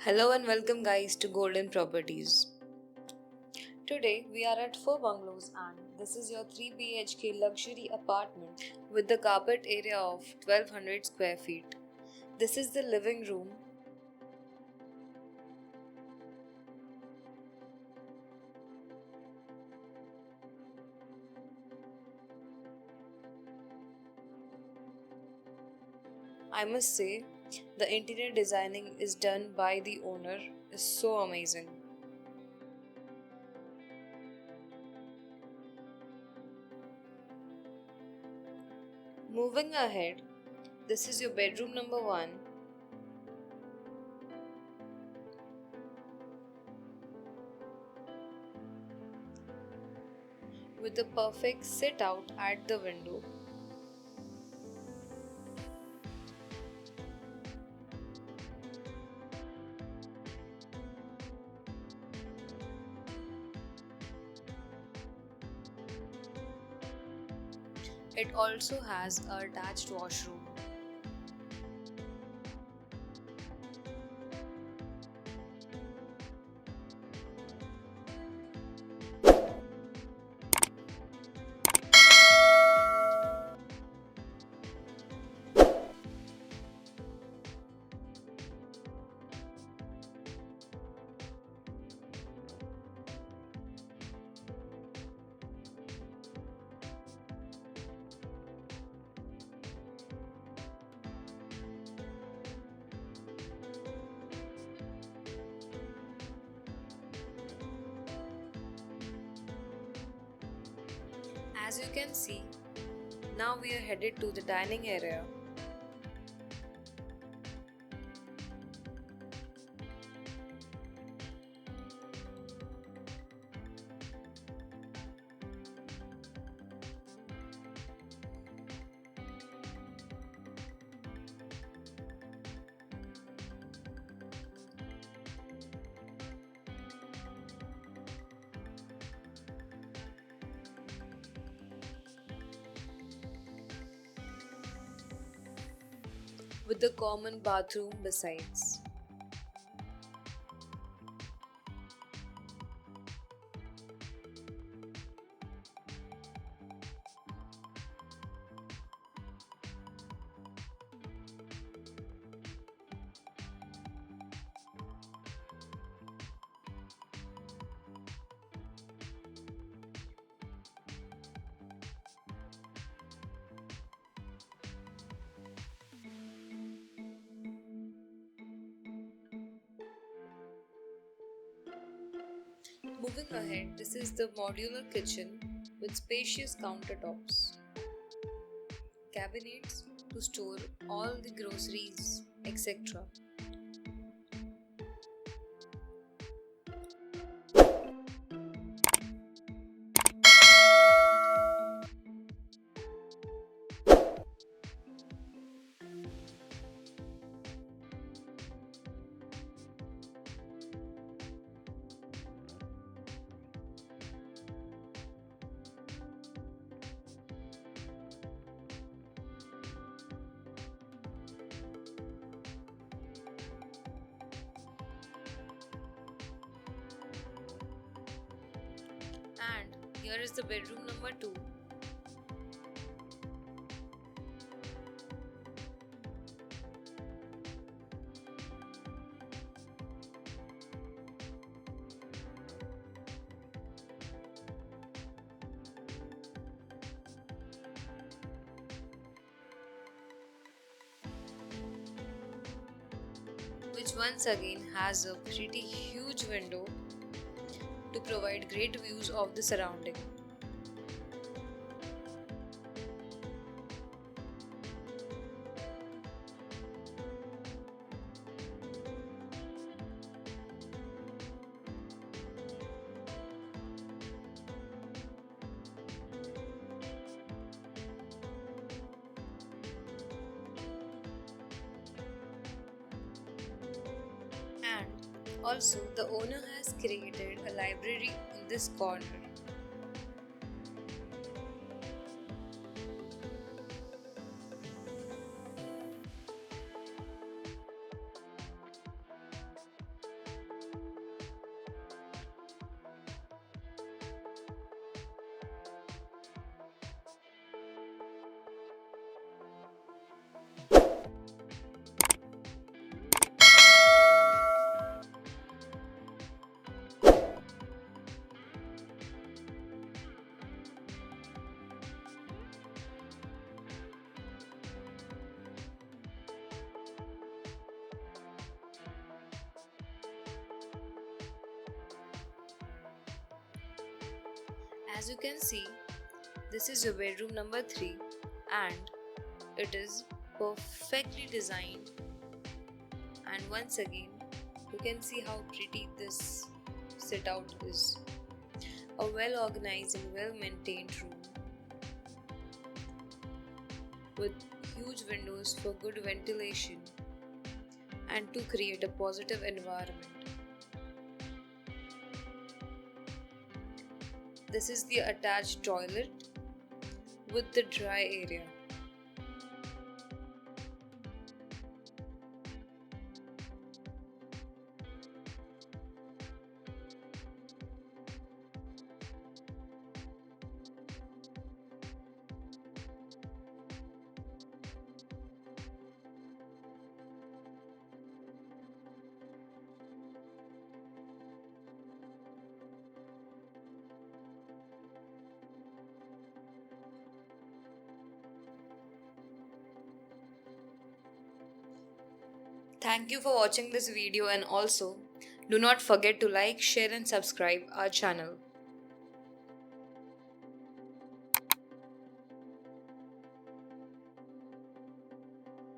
Hello and welcome guys to Golden Properties. Today we are at 4 bungalows and this is your 3 BHK luxury apartment with the carpet area of 1200 square feet. This is the living room. I must say, the interior designing is done by the owner is so amazing. Moving ahead, this is your bedroom number 1. With a perfect sit out at the window. It also has a attached washroom. As you can see, now we are headed to the dining area. With the common bathroom besides. Moving ahead, this is the modular kitchen with spacious countertops, cabinets to store all the groceries, etc. And here is the bedroom number 2. Which once again has a pretty huge window to provide great views of the surrounding. And also, the owner has created a library in this corner. As you can see, this is your bedroom number 3 and it is perfectly designed, and once again you can see how pretty this sit out is. A well organized and well maintained room with huge windows for good ventilation and to create a positive environment. This is the attached toilet with the dry area. Thank you for watching this video, and also do not forget to like, share and subscribe our channel.